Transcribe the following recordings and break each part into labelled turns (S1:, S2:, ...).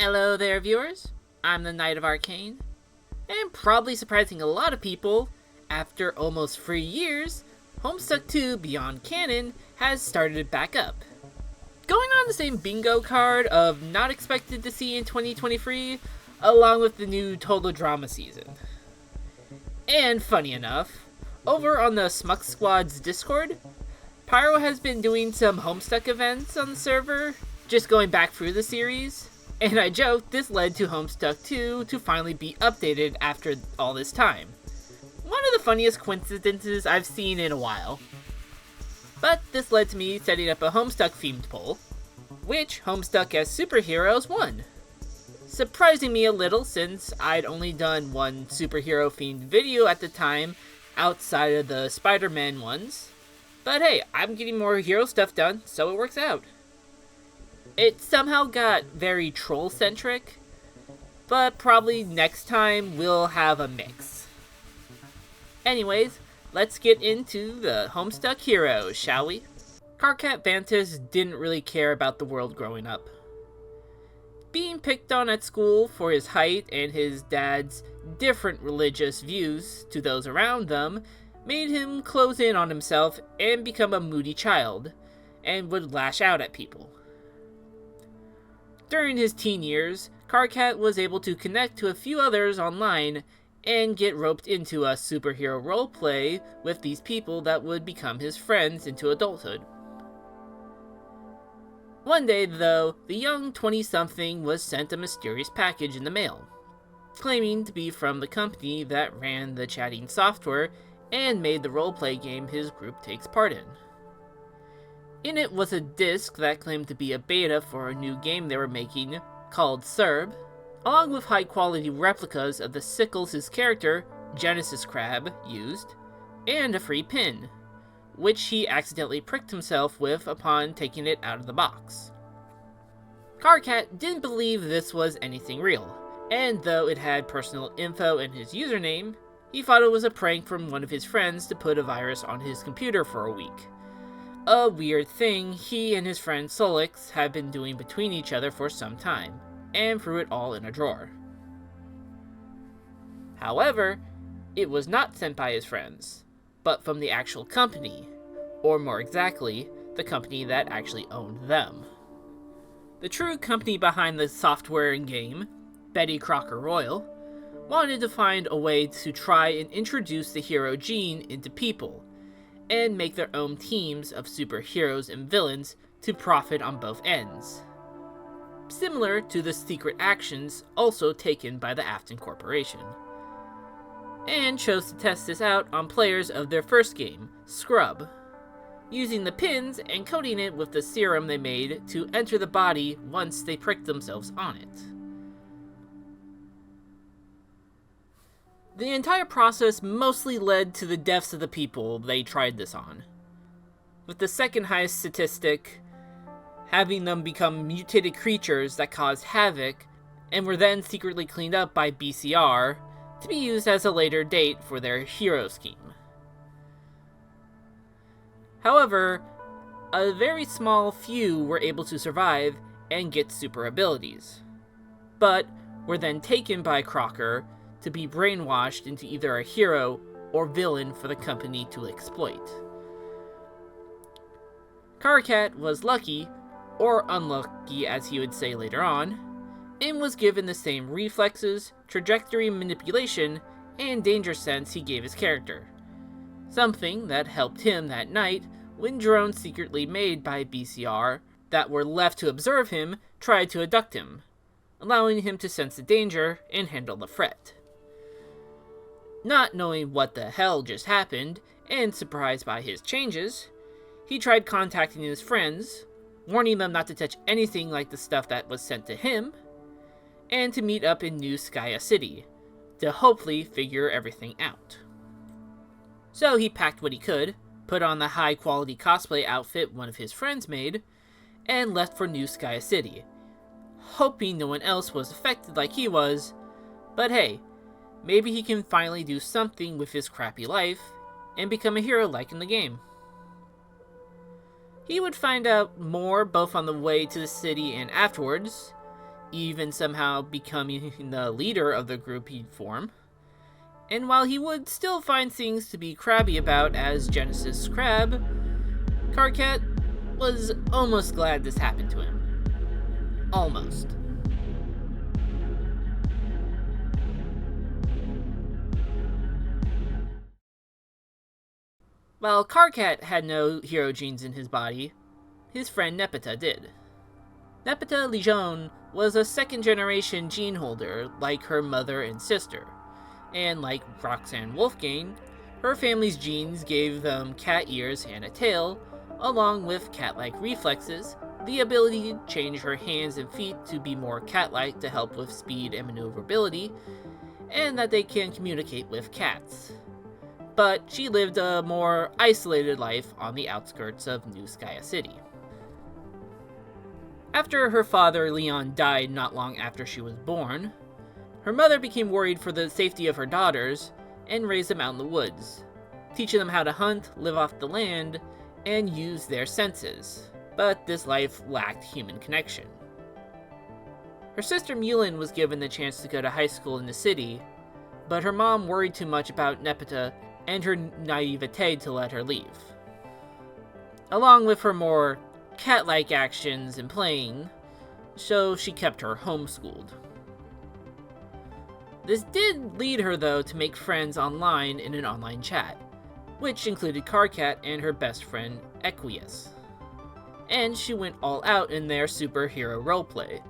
S1: Hello there, viewers. I'm the Knight of Arcane, and probably surprising a lot of people, after almost 3 years, Homestuck 2 Beyond Canon has started back up. Going on the same bingo card of not expected to see in 2023, along with the new Total Drama season. And funny enough, over on the Smuck Squad's Discord, Pyro has been doing some Homestuck events on the server, just going back through the series. And I joked this led to Homestuck 2 to finally be updated after all this time. One of the funniest coincidences I've seen in a while. But this led to me setting up a Homestuck themed poll, which Homestuck as superheroes won. Surprising me a little since I'd only done one superhero themed video at the time outside of the Spider-Man ones. But hey, I'm getting more hero stuff done, so it works out. It somehow got very troll-centric, but probably next time we'll have a mix. Anyways, let's get into the Homestuck heroes, shall we? Carcat Vantis didn't really care about the world growing up. Being picked on at school for his height and his dad's different religious views to those around them made him close in on himself and become a moody child, and would lash out at people. During his teen years, Carcat was able to connect to a few others online and get roped into a superhero roleplay with these people that would become his friends into adulthood. One day, though, the young 20-something was sent a mysterious package in the mail, claiming to be from the company that ran the chatting software and made the roleplay game his group takes part in. In it was a disc that claimed to be a beta for a new game they were making, called Serb, along with high-quality replicas of the sickles his character, Genesis Crab, used, and a free pin, which he accidentally pricked himself with upon taking it out of the box. Carcat didn't believe this was anything real, and though it had personal info in his username, he thought it was a prank from one of his friends to put a virus on his computer for a week. A weird thing he and his friend Solix had been doing between each other for some time, and threw it all in a drawer. However, it was not sent by his friends, but from the actual company, or more exactly, the company that actually owned them. The true company behind the software and game, Betty Crocker Royal, wanted to find a way to try and introduce the hero gene into people, and make their own teams of superheroes and villains to profit on both ends. Similar to the secret actions also taken by the Afton Corporation. And chose to test this out on players of their first game, Scrub, using the pins and coating it with the serum they made to enter the body once they pricked themselves on it. The entire process mostly led to the deaths of the people they tried this on, with the second highest statistic having them become mutated creatures that caused havoc and were then secretly cleaned up by BCR to be used as a later date for their hero scheme. However, a very small few were able to survive and get super abilities, but were then taken by Crocker to be brainwashed into either a hero or villain for the company to exploit. Carcat was lucky, or unlucky as he would say later on, and was given the same reflexes, trajectory manipulation, and danger sense he gave his character. Something that helped him that night when drones secretly made by BCR that were left to observe him tried to abduct him, allowing him to sense the danger and handle the threat. Not knowing what the hell just happened, and surprised by his changes, he tried contacting his friends, warning them not to touch anything like the stuff that was sent to him, and to meet up in New Skya City, to hopefully figure everything out. So he packed what he could, put on the high-quality cosplay outfit one of his friends made, and left for New Skya City, hoping no one else was affected like he was, but hey, maybe he can finally do something with his crappy life and become a hero like in the game. He would find out more both on the way to the city and afterwards, even somehow becoming the leader of the group he'd form. And while he would still find things to be crabby about as Genesis Crab, Karkat was almost glad this happened to him. Almost. While Karkat had no hero genes in his body, his friend Nepeta did. Nepeta Lejeune was a second-generation gene holder like her mother and sister, and like Roxanne Wolfgang, her family's genes gave them cat ears and a tail, along with cat-like reflexes, the ability to change her hands and feet to be more cat-like to help with speed and maneuverability, and that they can communicate with cats. But she lived a more isolated life on the outskirts of New Skya City. After her father Leon died not long after she was born, her mother became worried for the safety of her daughters and raised them out in the woods, teaching them how to hunt, live off the land, and use their senses. But this life lacked human connection. Her sister Mulin was given the chance to go to high school in the city, but her mom worried too much about Nepeta and her naivete to let her leave. Along with her more cat-like actions and playing, so she kept her homeschooled. This did lead her, though, to make friends online in an online chat, which included Karkat and her best friend, Equius. And she went all out in their superhero roleplay,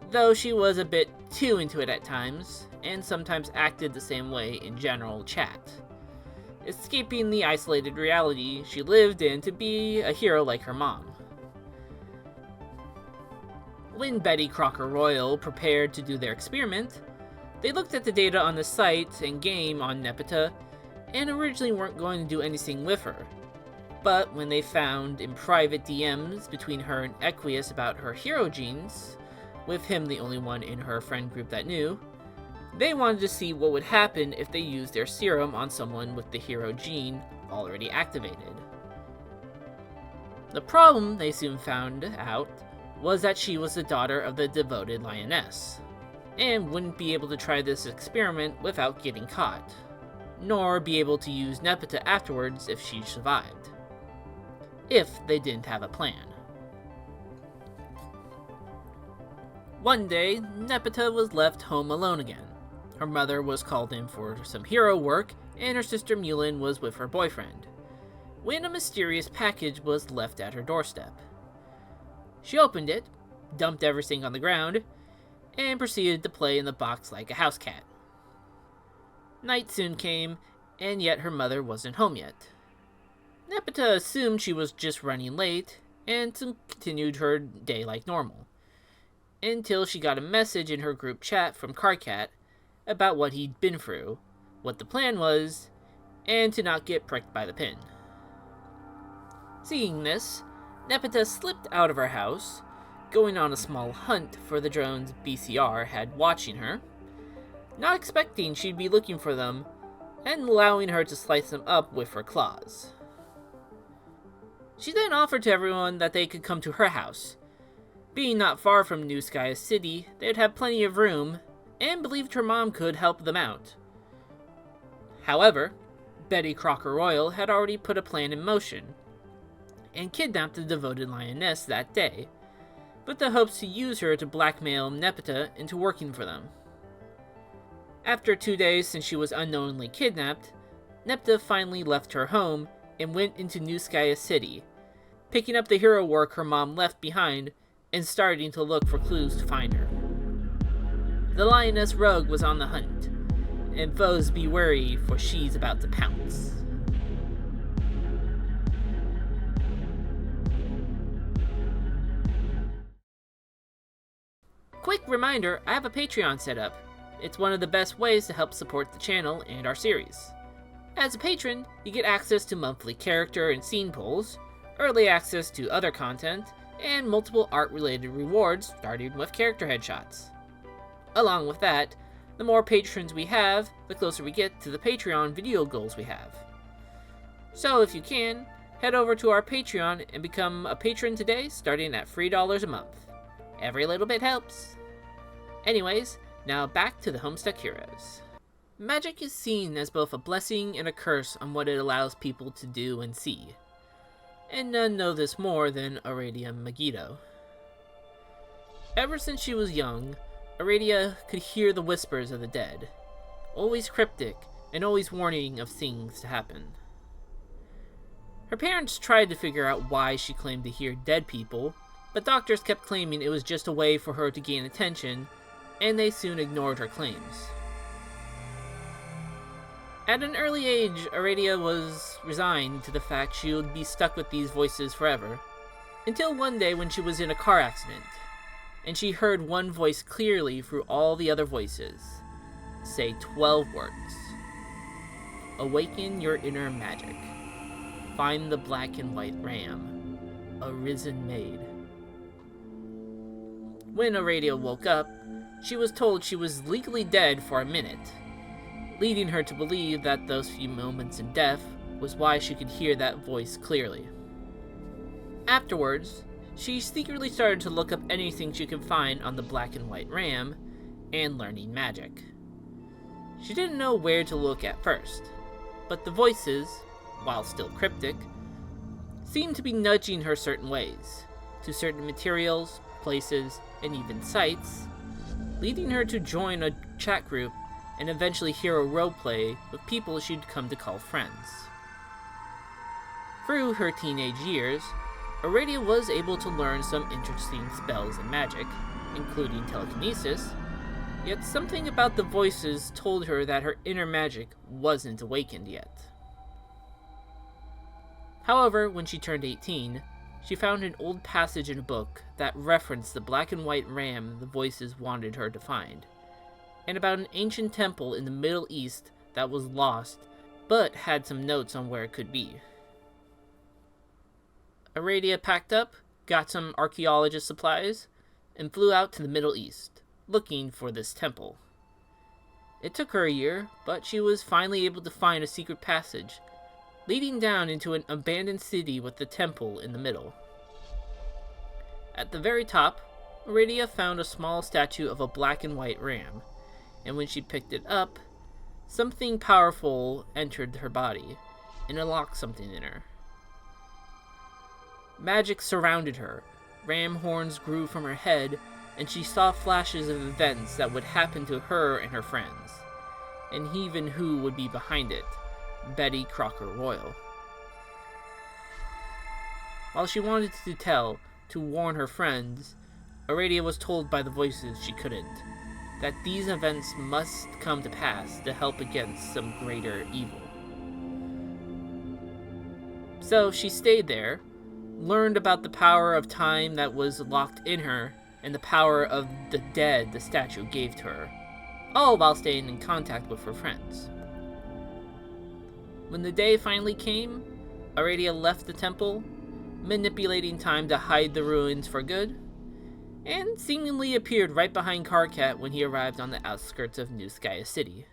S1: though she was a bit too into it at times, and sometimes acted the same way in general chat, escaping the isolated reality she lived in to be a hero like her mom. When Betty Crocker Royal prepared to do their experiment, they looked at the data on the site and game on Nepeta, and originally weren't going to do anything with her. But when they found in private DMs between her and Equius about her hero genes, with him the only one in her friend group that knew, they wanted to see what would happen if they used their serum on someone with the hero gene already activated. The problem, they soon found out, was that she was the daughter of the devoted lioness, and wouldn't be able to try this experiment without getting caught, nor be able to use Nepeta afterwards if she survived. If they didn't have a plan. One day, Nepeta was left home alone again. Her mother was called in for some hero work, and her sister Mulin was with her boyfriend, when a mysterious package was left at her doorstep. She opened it, dumped everything on the ground, and proceeded to play in the box like a house cat. Night soon came, and yet her mother wasn't home yet. Nepeta assumed she was just running late, and continued her day like normal, until she got a message in her group chat from Karkat about what he'd been through, what the plan was, and to not get pricked by the pin. Seeing this, Nepeta slipped out of her house, going on a small hunt for the drones BCR had watching her, not expecting she'd be looking for them, and allowing her to slice them up with her claws. She then offered to everyone that they could come to her house. Being not far from New Skya City, they'd have plenty of room, and believed her mom could help them out. However, Betty Crocker Royal had already put a plan in motion, and kidnapped the devoted lioness that day, with the hopes to use her to blackmail Nepeta into working for them. After 2 days since she was unknowingly kidnapped, Nepeta finally left her home and went into New Skya City, picking up the hero work her mom left behind and starting to look for clues to find her. The lioness rogue was on the hunt, and foes be wary, for she's about to pounce. Quick reminder, I have a Patreon set up. It's one of the best ways to help support the channel and our series. As a patron, you get access to monthly character and scene polls, early access to other content, and multiple art-related rewards starting with character headshots. Along with that, the more patrons we have, the closer we get to the Patreon video goals we have. So if you can, head over to our Patreon and become a patron today starting at $3 a month. Every little bit helps. Anyways, now back to the Homestuck heroes. Magic is seen as both a blessing and a curse on what it allows people to do and see. And none know this more than Aradia Megiddo. Ever since she was young, Aradia could hear the whispers of the dead, always cryptic and always warning of things to happen. Her parents tried to figure out why she claimed to hear dead people, but doctors kept claiming it was just a way for her to gain attention, and they soon ignored her claims. At an early age, Aradia was resigned to the fact she would be stuck with these voices forever, until one day when she was in a car accident, and she heard one voice clearly through all the other voices, say 12 words. Awaken your inner magic. Find the black and white ram, a risen maid. When Aradia woke up, she was told she was legally dead for a minute, leading her to believe that those few moments in death was why she could hear that voice clearly. Afterwards, she secretly started to look up anything she could find on the black and white ram, and learning magic. She didn't know where to look at first, but the voices, while still cryptic, seemed to be nudging her certain ways, to certain materials, places, and even sites, leading her to join a chat group and eventually hear a roleplay with people she'd come to call friends. Through her teenage years, Aradia was able to learn some interesting spells and magic, including telekinesis, yet something about the voices told her that her inner magic wasn't awakened yet. However, when she turned 18, she found an old passage in a book that referenced the black and white ram the voices wanted her to find, and about an ancient temple in the Middle East that was lost, but had some notes on where it could be. Aradia packed up, got some archaeologist supplies, and flew out to the Middle East, looking for this temple. It took her a year, but she was finally able to find a secret passage, leading down into an abandoned city with the temple in the middle. At the very top, Aradia found a small statue of a black and white ram, and when she picked it up, something powerful entered her body, and unlocked something in her. Magic surrounded her, ram horns grew from her head, and she saw flashes of events that would happen to her and her friends, and even who would be behind it, Betty Crocker Royal. While she wanted to warn her friends, Aradia was told by the voices she couldn't, that these events must come to pass to help against some greater evil. So she stayed there, learned about the power of time that was locked in her, and the power of the dead the statue gave to her, all while staying in contact with her friends. When the day finally came, Aradia left the temple, manipulating time to hide the ruins for good, and seemingly appeared right behind Karkat when he arrived on the outskirts of New Skya City.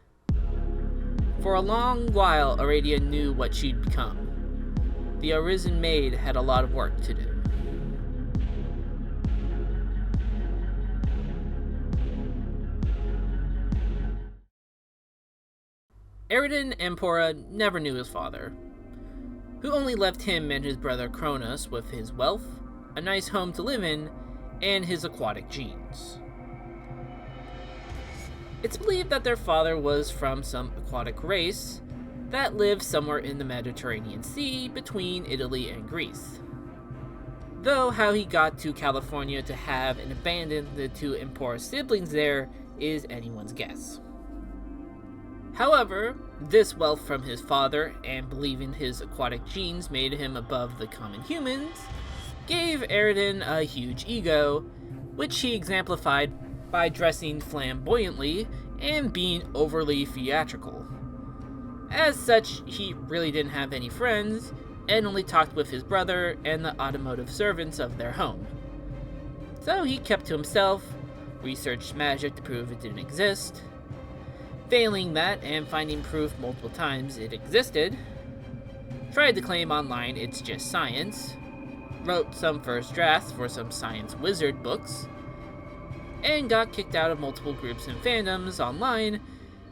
S1: For a long while, Aradia knew what she'd become. The Arisen Maid had a lot of work to do. Eridan Ampora never knew his father, who only left him and his brother Kronos with his wealth, a nice home to live in, and his aquatic genes. It's believed that their father was from some aquatic race that lived somewhere in the Mediterranean Sea between Italy and Greece. Though how he got to California to have and abandon the two Ampora siblings there is anyone's guess. However, this wealth from his father and believing his aquatic genes made him above the common humans gave Eridan a huge ego, which he exemplified by dressing flamboyantly and being overly theatrical. As such, he really didn't have any friends, and only talked with his brother and the automotive servants of their home. So he kept to himself, researched magic to prove it didn't exist, failing that and finding proof multiple times it existed, tried to claim online it's just science, wrote some first drafts for some science wizard books, and got kicked out of multiple groups and fandoms online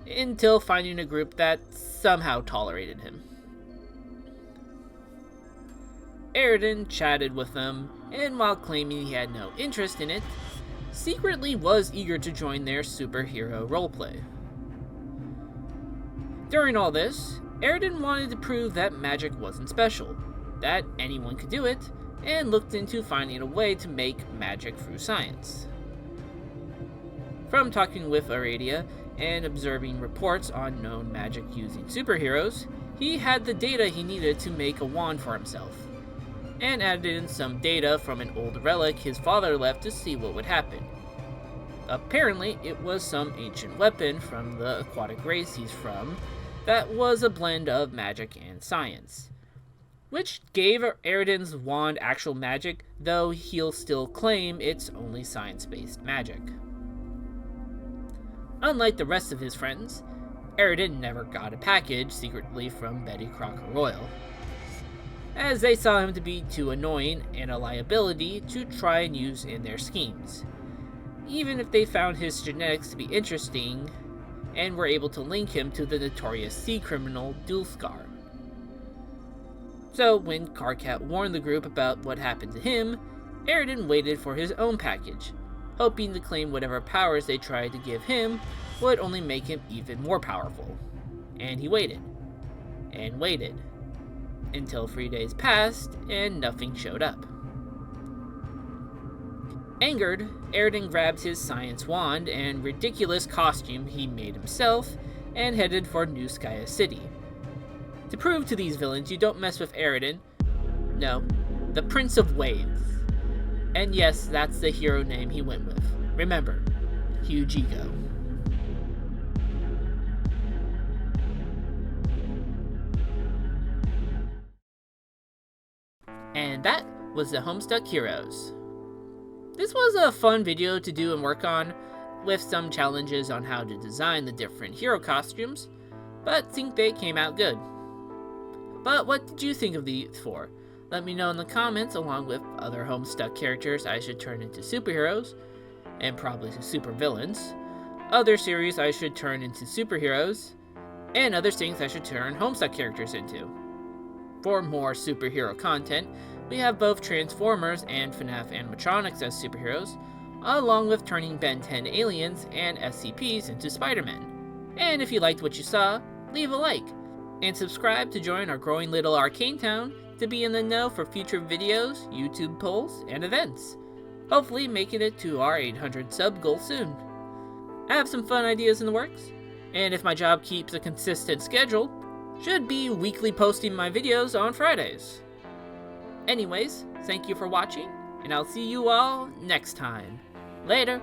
S1: until finding a group that somehow tolerated him. Aridin chatted with them, and while claiming he had no interest in it, secretly was eager to join their superhero roleplay. During all this, Aridin wanted to prove that magic wasn't special, that anyone could do it, and looked into finding a way to make magic through science. From talking with Aradia and observing reports on known magic using superheroes, he had the data he needed to make a wand for himself, and added in some data from an old relic his father left to see what would happen. Apparently, it was some ancient weapon from the aquatic race he's from that was a blend of magic and science, which gave Aridin's wand actual magic, though he'll still claim it's only science-based magic. Unlike the rest of his friends, Aridin never got a package secretly from Betty Crocker Royal, as they saw him to be too annoying and a liability to try and use in their schemes, even if they found his genetics to be interesting and were able to link him to the notorious sea criminal Dulskar. So when Karkat warned the group about what happened to him, Aridin waited for his own package, hoping to claim whatever powers they tried to give him would only make him even more powerful. And he waited, and waited, until 3 days passed and nothing showed up. Angered, Aridin grabbed his science wand and ridiculous costume he made himself and headed for New Skya City. To prove to these villains you don't mess with Aridin, no, the Prince of Waves. And yes, that's the hero name he went with. Remember, huge ego. And that was the Homestuck Heroes. This was a fun video to do and work on, with some challenges on how to design the different hero costumes, but I think they came out good. But what did you think of these four? Let me know in the comments, along with other Homestuck characters I should turn into superheroes, and probably super villains, other series I should turn into superheroes, and other things I should turn Homestuck characters into. For more superhero content, we have both Transformers and FNAF animatronics as superheroes, along with turning Ben 10 aliens and SCPs into Spider-Man. And if you liked what you saw, leave a like, and subscribe to join our growing little Arcane town to be in the know for future videos, YouTube polls, and events. Hopefully making it to our 800 sub goal soon. I have some fun ideas in the works, and if my job keeps a consistent schedule, should be weekly posting my videos on Fridays. Anyways, thank you for watching, and I'll see you all next time. Later!